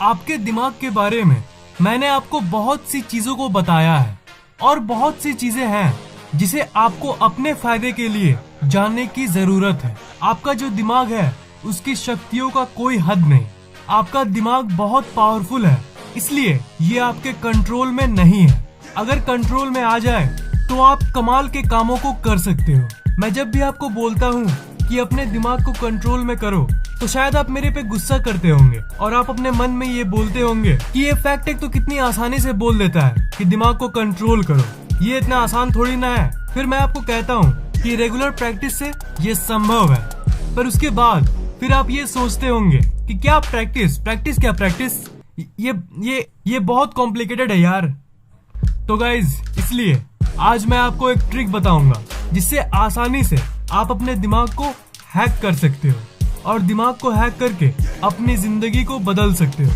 आपके दिमाग के बारे में मैंने आपको बहुत सी चीजों को बताया है और बहुत सी चीजें हैं जिसे आपको अपने फायदे के लिए जानने की जरूरत है। आपका जो दिमाग है उसकी शक्तियों का कोई हद नहीं। आपका दिमाग बहुत पावरफुल है, इसलिए ये आपके कंट्रोल में नहीं है। अगर कंट्रोल में आ जाए तो आप कमाल के कामों को कर सकते हो। मैं जब भी आपको बोलता हूँ कि अपने दिमाग को कंट्रोल में करो तो शायद आप मेरे पे गुस्सा करते होंगे और आप अपने मन में ये बोलते होंगे कि ये फैक्ट एक तो कितनी आसानी से बोल देता है कि दिमाग को कंट्रोल करो, ये इतना आसान थोड़ी ना है। फिर मैं आपको कहता हूँ कि रेगुलर प्रैक्टिस से ये संभव है, पर उसके बाद फिर आप ये सोचते होंगे कि क्या प्रैक्टिस ये बहुत कॉम्प्लिकेटेड है यार। तो गाइज, इसलिए आज मैं आपको एक ट्रिक बताऊंगा जिससे आसानी से आप अपने दिमाग को हैक कर सकते हो और दिमाग को हैक करके अपनी जिंदगी को बदल सकते हो।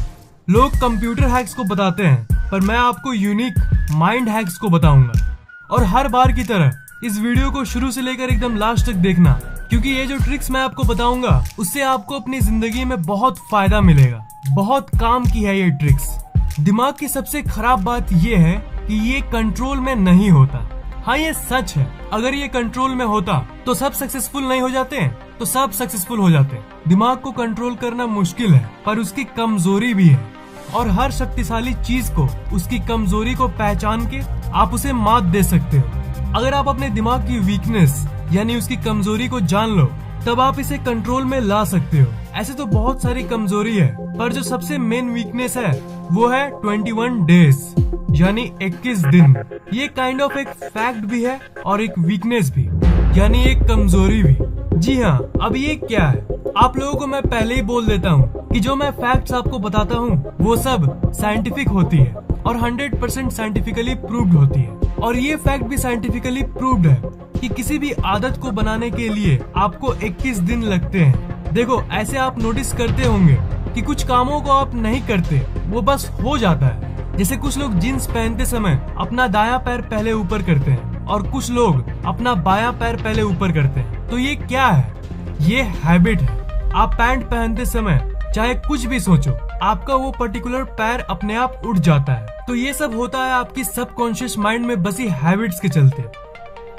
लोग कंप्यूटर हैक्स को बताते हैं, पर मैं आपको यूनिक माइंड हैक्स को बताऊंगा। और हर बार की तरह इस वीडियो को शुरू से लेकर एकदम लास्ट तक देखना, क्योंकि ये जो ट्रिक्स मैं आपको बताऊंगा उससे आपको अपनी जिंदगी में बहुत फायदा मिलेगा। बहुत काम की है ये ट्रिक्स। दिमाग की सबसे खराब बात ये है कि ये कंट्रोल में नहीं होता। हाँ, ये सच है, अगर ये कंट्रोल में होता तो सब सक्सेसफुल नहीं हो जाते हैं, तो सब सक्सेसफुल हो जाते हैं। दिमाग को कंट्रोल करना मुश्किल है, पर उसकी कमजोरी भी है, और हर शक्तिशाली चीज को उसकी कमजोरी को पहचान के आप उसे मात दे सकते हो। अगर आप अपने दिमाग की वीकनेस यानी उसकी कमजोरी को जान लो, तब आप इसे कंट्रोल में ला सकते हो। ऐसे तो बहुत सारी कमजोरी है, पर जो सबसे मेन वीकनेस है वो है 21 डेज यानी 21 दिन। ये काइंड ऑफ एक फैक्ट भी है और एक वीकनेस भी, यानी एक कमजोरी भी। जी हाँ, अब ये क्या है? आप लोगों को मैं पहले ही बोल देता हूँ कि जो मैं फैक्ट्स आपको बताता हूँ वो सब साइंटिफिक होती है और 100% साइंटिफिकली प्रूव्ड होती है। और ये फैक्ट भी साइंटिफिकली प्रूव्ड है कि किसी भी आदत को बनाने के लिए आपको 21 दिन लगते हैं। देखो, ऐसे आप नोटिस करते होंगे कि कुछ कामों को आप नहीं करते, वो बस हो जाता है। जैसे कुछ लोग जींस पहनते समय अपना दायां पैर पहले ऊपर करते हैं और कुछ लोग अपना बायां पैर पहले ऊपर करते हैं। तो ये क्या है? ये हैबिट है। आप पैंट पहनते समय चाहे कुछ भी सोचो, आपका वो पर्टिकुलर पैर अपने आप उठ जाता है। तो ये सब होता है आपकी सबकॉन्शियस माइंड में बसी हैबिट्स के चलते।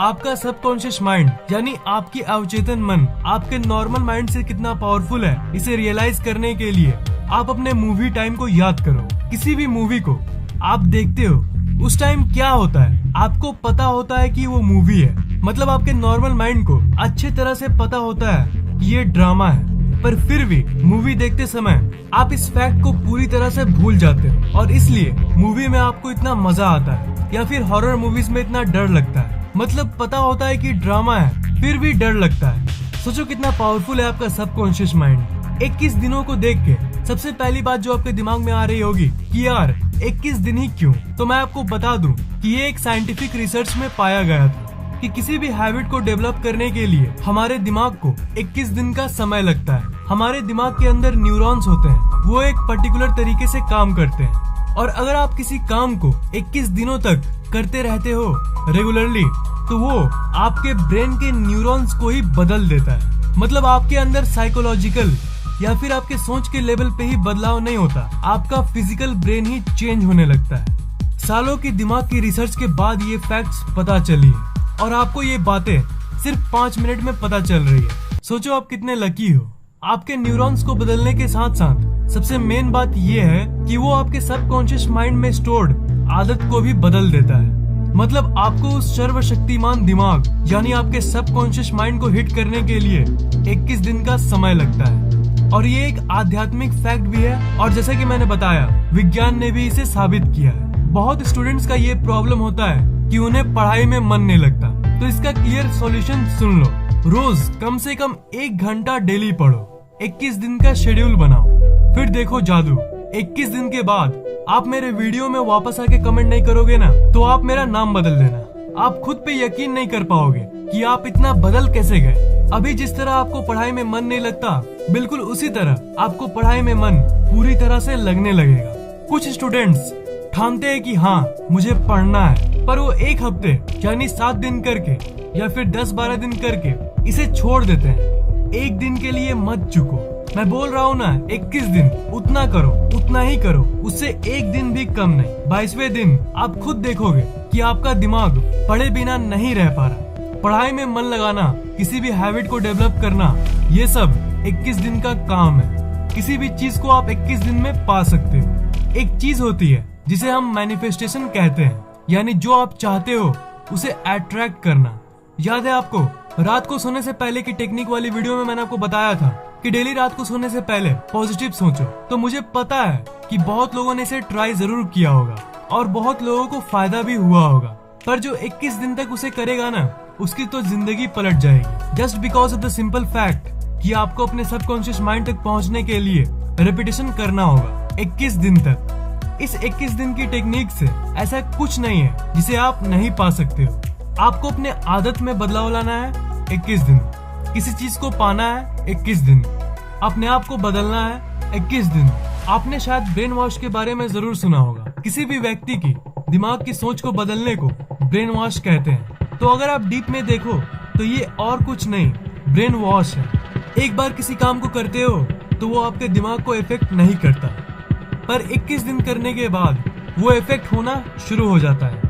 आपका सबकॉन्शियस माइंड यानी आपकी अवचेतन मन आपके नॉर्मल माइंड से कितना पावरफुल है, इसे रियलाइज करने के लिए आप अपने मूवी टाइम को याद करो। किसी भी मूवी को आप देखते हो, उस टाइम क्या होता है आपको पता होता है कि वो मूवी है। मतलब आपके नॉर्मल माइंड को अच्छे तरह से पता होता है कि ये ड्रामा है, पर फिर भी मूवी देखते समय आप इस फैक्ट को पूरी तरह से भूल जाते हो और इसलिए मूवी में आपको इतना मजा आता है। या फिर हॉरर मूवीज में इतना डर लगता है, मतलब पता होता है कि ड्रामा है फिर भी डर लगता है। सोचो कितना पावरफुल है आपका सबकॉन्शियस माइंड। 21 दिनों को देख के सबसे पहली बात जो आपके दिमाग में आ रही होगी कि यार 21 दिन ही क्यों? तो मैं आपको बता दूं कि ये एक साइंटिफिक रिसर्च में पाया गया था कि किसी भी हैबिट को डेवलप करने के लिए हमारे दिमाग को 21 दिन का समय लगता है। हमारे दिमाग के अंदर न्यूरॉन्स होते हैं, वो एक पर्टिकुलर तरीके से काम करते हैं, और अगर आप किसी काम को 21 दिनों तक करते रहते हो रेगुलरली, तो वो आपके ब्रेन के न्यूरॉन्स को ही बदल देता है। मतलब आपके अंदर साइकोलॉजिकल या फिर आपके सोच के लेवल पे ही बदलाव नहीं होता, आपका फिजिकल ब्रेन ही चेंज होने लगता है। सालों की दिमाग की रिसर्च के बाद ये फैक्ट्स पता चली है और आपको ये बातें सिर्फ 5 मिनट में पता चल रही है। सोचो आप कितने लकी हो। आपके न्यूरॉन्स को बदलने के साथ साथ सबसे मेन बात ये है कि वो आपके सबकॉन्शियस माइंड में स्टोर्ड आदत को भी बदल देता है। मतलब आपको उस सर्वशक्तिमान दिमाग यानी आपके सबकॉन्शियस माइंड को हिट करने के लिए 21 दिन का समय लगता है। और ये एक आध्यात्मिक फैक्ट भी है, और जैसा कि मैंने बताया, विज्ञान ने भी इसे साबित किया है। बहुत स्टूडेंट्स का ये प्रॉब्लम होता है कि उन्हें पढ़ाई में मन नहीं लगता, तो इसका क्लियर सॉल्यूशन सुन लो। रोज कम से कम 1 घंटा डेली पढ़ो। 21 दिन का शेड्यूल बनाओ, फिर देखो जादू। 21 दिन के बाद आप मेरे वीडियो में वापस आके कमेंट नहीं करोगे ना, तो आप मेरा नाम बदल देना। आप खुद पे यकीन नहीं कर पाओगे कि आप इतना बदल कैसे गए। अभी जिस तरह आपको पढ़ाई में मन नहीं लगता, बिल्कुल उसी तरह आपको पढ़ाई में मन पूरी तरह से लगने लगेगा। कुछ स्टूडेंट्स ठानते हैं कि हाँ मुझे पढ़ना है, पर वो 1 हफ्ते यानी 7 दिन करके या फिर 10-12 दिन करके इसे छोड़ देते हैं। 1 दिन के लिए मत चुको। मैं बोल रहा हूँ ना, 21 दिन उतना करो उतना ही करो, उससे एक दिन भी कम नहीं। 22वें दिन आप खुद देखोगे कि आपका दिमाग पढ़े बिना नहीं रह पा रहा। पढ़ाई में मन लगाना, किसी भी हैबिट को डेवलप करना, ये सब 21 दिन का काम है। किसी भी चीज को आप 21 दिन में पा सकते हो। एक चीज होती है जिसे हम मैनिफेस्टेशन कहते हैं, यानी जो आप चाहते हो उसे अट्रैक्ट करना। याद है आपको रात को सोने से पहले की टेक्निक वाली वीडियो में मैंने आपको बताया था कि डेली रात को सोने से पहले पॉजिटिव सोचो। तो मुझे पता है कि बहुत लोगों ने इसे ट्राई जरूर किया होगा और बहुत लोगों को फायदा भी हुआ होगा, पर जो 21 दिन तक उसे करेगा ना, उसकी तो जिंदगी पलट जाएगी। Just because of the simple fact कि आपको अपने सबकॉन्शियस माइंड तक पहुंचने के लिए रेपिटेशन करना होगा 21 दिन तक। इस 21 दिन की टेक्निक से ऐसा कुछ नहीं है जिसे आप नहीं पा सकते हो। आपको अपने आदत में बदलाव लाना है 21 दिन, किसी चीज को पाना है 21 दिन, अपने आप को बदलना है 21 दिन। आपने शायद ब्रेन वॉश के बारे में जरूर सुना होगा। किसी भी व्यक्ति की दिमाग की सोच को बदलने को ब्रेन वॉश कहते हैं। तो अगर आप डीप में देखो तो ये और कुछ नहीं, ब्रेन वॉश है। एक बार किसी काम को करते हो तो वो आपके दिमाग को इफेक्ट नहीं करता, पर 21 दिन करने के बाद वो इफेक्ट होना शुरू हो जाता है।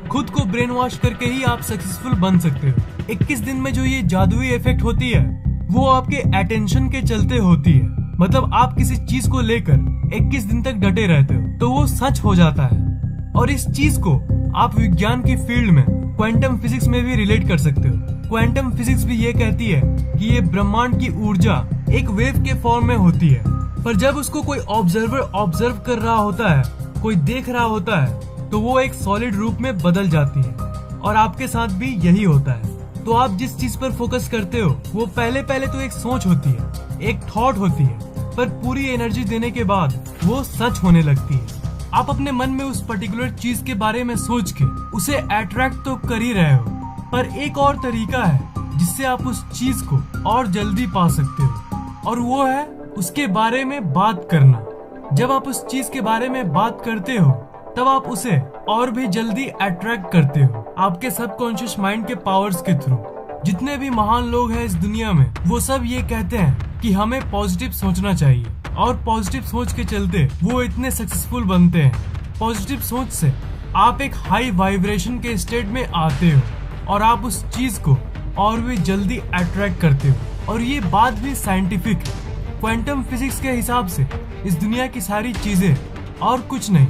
खुद को ब्रेन वॉश करके ही आप सक्सेसफुल बन सकते हो। 21 दिन में जो ये जादुई इफेक्ट होती है वो आपके अटेंशन के चलते होती है। मतलब आप किसी चीज को लेकर 21 दिन तक डटे रहते हो तो वो सच हो जाता है। और इस चीज को आप विज्ञान की फील्ड में क्वांटम फिजिक्स में भी रिलेट कर सकते हो। क्वांटम फिजिक्स भी ये कहती है कि ये ब्रह्मांड की ऊर्जा एक वेव के फॉर्म में होती है, पर जब उसको कोई ऑब्जर्वर ऑब्जर्व कर रहा होता है, कोई देख रहा होता है, तो वो एक सॉलिड रूप में बदल जाती है। और आपके साथ भी यही होता है। तो आप जिस चीज पर फोकस करते हो वो पहले तो एक सोच होती है, एक थॉट होती है, पर पूरी एनर्जी देने के बाद वो सच होने लगती है। आप अपने मन में उस पर्टिकुलर चीज के बारे में सोच के उसे अट्रैक्ट तो कर ही रहे हो, पर एक और तरीका है जिससे आप उस चीज को और जल्दी पा सकते हो, और वो है उसके बारे में बात करना। जब आप उस चीज के बारे में बात करते हो तब आप उसे और भी जल्दी अट्रैक्ट करते हो, आपके सबकॉन्शियस माइंड के पावर्स के थ्रू। जितने भी महान लोग हैं इस दुनिया में, वो सब ये कहते हैं कि हमें पॉजिटिव सोचना चाहिए, और पॉजिटिव सोच के चलते वो इतने सक्सेसफुल बनते हैं। पॉजिटिव सोच से आप एक हाई वाइब्रेशन के स्टेट में आते हो और आप उस चीज को और भी जल्दी अट्रैक्ट करते हो। और ये बात भी साइंटिफिक है। क्वांटम फिजिक्स के हिसाब से इस दुनिया की सारी चीजें और कुछ नहीं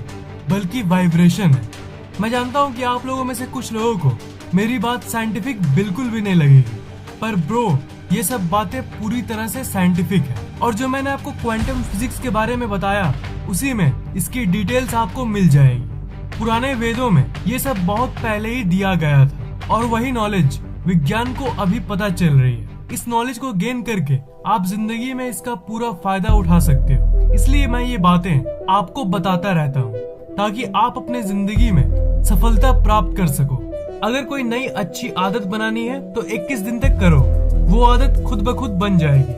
बल्कि वाइब्रेशन है। मैं जानता हूँ कि आप लोगों में से कुछ लोगों को मेरी बात साइंटिफिक बिल्कुल भी नहीं लगेगी, पर ब्रो ये सब बातें पूरी तरह से साइंटिफिक है। और जो मैंने आपको क्वांटम फिजिक्स के बारे में बताया, उसी में इसकी डिटेल्स आपको मिल जाएगी। पुराने वेदों में ये सब बहुत पहले ही दिया गया था, और वही नॉलेज विज्ञान को अभी पता चल रही है। इस नॉलेज को गेन करके आप जिंदगी में इसका पूरा फायदा उठा सकते हो। इसलिए मैं ये बातें आपको बताता रहता हूँ ताकि आप अपने जिंदगी में सफलता प्राप्त कर सको। अगर कोई नई अच्छी आदत बनानी है तो 21 दिन तक करो, वो आदत खुद ब खुद बन जाएगी।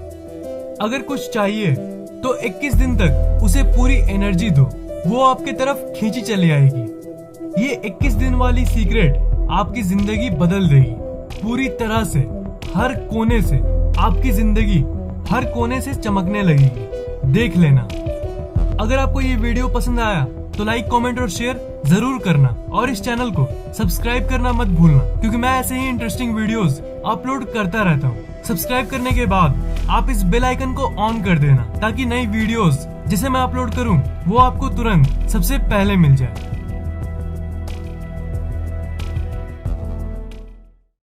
अगर कुछ चाहिए तो 21 दिन तक उसे पूरी एनर्जी दो, वो आपके तरफ खींची चली आएगी। ये 21 दिन वाली सीक्रेट आपकी जिंदगी बदल देगी पूरी तरह से। हर कोने से आपकी जिंदगी हर कोने से चमकने लगेगी। देख लेना। अगर आपको ये वीडियो पसंद आया तो लाइक, कमेंट और शेयर जरूर करना, और इस चैनल को सब्सक्राइब करना मत भूलना, क्योंकि मैं ऐसे ही इंटरेस्टिंग वीडियोस अपलोड करता रहता हूँ। सब्सक्राइब करने के बाद आप इस बेल आइकन को ऑन कर देना, ताकि नई वीडियोस जिसे मैं अपलोड करूँ वो आपको तुरंत सबसे पहले मिल जाए।